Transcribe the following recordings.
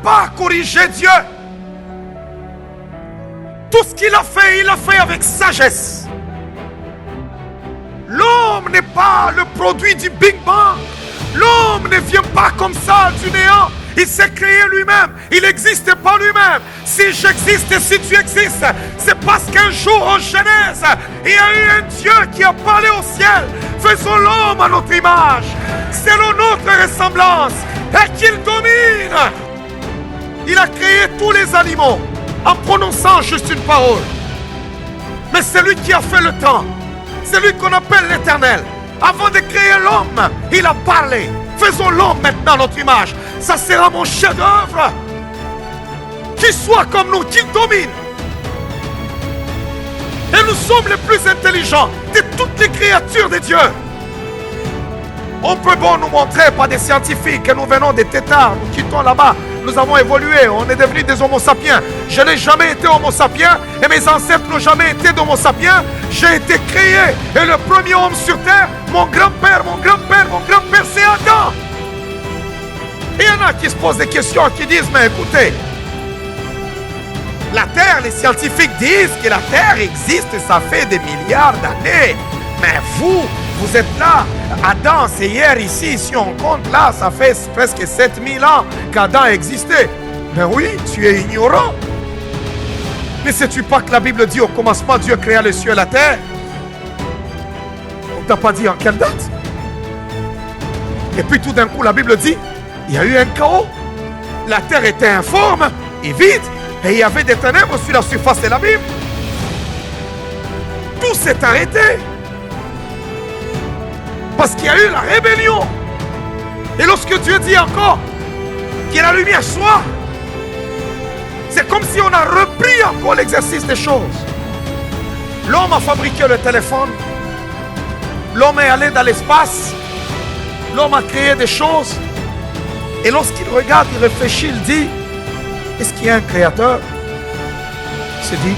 pas corriger Dieu. Tout ce qu'il a fait avec sagesse. L'homme n'est pas le produit du Big Bang. L'homme ne vient pas comme ça du néant. Il s'est créé lui-même. Il n'existe pas lui-même. Si j'existe et si tu existes, c'est parce qu'un jour en Genèse, il y a eu un Dieu qui a parlé au ciel. Faisons l'homme à notre image, selon notre ressemblance, et qu'il domine. Il a créé tous les animaux en prononçant juste une parole. Mais c'est lui qui a fait le temps. C'est lui qu'on appelle l'Éternel. Avant de créer l'homme, il a parlé. Faisons l'homme maintenant à notre image. Ça sera mon chef-d'œuvre. Qu'il soit comme nous, qu'il domine. Et nous sommes les plus intelligents de toutes les créatures de Dieu. On peut bon nous montrer par des scientifiques que nous venons des têtards, nous quittons là-bas, nous avons évolué, on est devenus des homo sapiens. Je n'ai jamais été homo sapiens et mes ancêtres n'ont jamais été d'homo sapiens. J'ai été créé et le premier homme sur terre, mon grand-père, c'est Adam. Et il y en a qui se posent des questions, qui disent, mais écoutez, la Terre, les scientifiques disent que la Terre existe, ça fait des milliards d'années. Mais vous êtes là. Adam, c'est hier ici. Si on compte là, ça fait presque 7000 ans qu'Adam existait. Ben oui, tu es ignorant. Ne sais-tu pas que la Bible dit au commencement, Dieu créa les cieux et la terre? On ne t'a pas dit en quelle date? Et puis tout d'un coup, la Bible dit, il y a eu un chaos. La terre était informe et vide. Et il y avait des ténèbres sur la surface de la Bible. Tout s'est arrêté. Parce qu'il y a eu la rébellion. Et lorsque Dieu dit encore que la lumière soit, c'est comme si on a repris encore l'exercice des choses. L'homme a fabriqué le téléphone. L'homme est allé dans l'espace. L'homme a créé des choses. Et lorsqu'il regarde, il réfléchit, il dit, est-ce qu'il y a un créateur? Il se dit,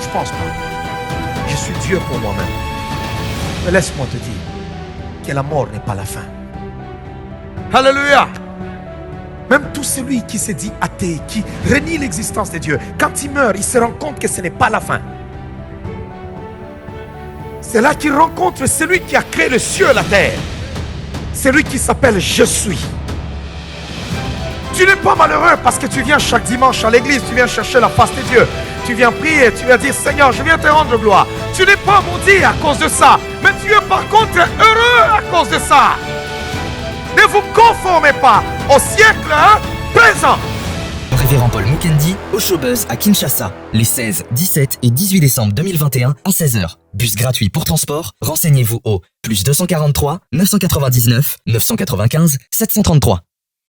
je ne pense pas. Je suis Dieu pour moi-même. Mais laisse-moi te dire que la mort n'est pas la fin. Alléluia. Même tout celui qui se dit athée, qui renie l'existence de Dieu, quand il meurt, il se rend compte que ce n'est pas la fin. C'est là qu'il rencontre celui qui a créé le ciel et la terre. Celui qui s'appelle Je suis. Tu n'es pas malheureux parce que tu viens chaque dimanche à l'église, tu viens chercher la face de Dieu. Tu viens prier, tu viens dire Seigneur, je viens te rendre gloire. Tu n'es pas maudit à cause de ça, mais tu es par contre heureux à cause de ça. Ne vous conformez pas au siècle présent. Révérend Paul Mukendi au Showbuzz à Kinshasa, les 16, 17 et 18 décembre 2021 à 16h. Bus gratuit pour transport, renseignez-vous au +243 999 995 733.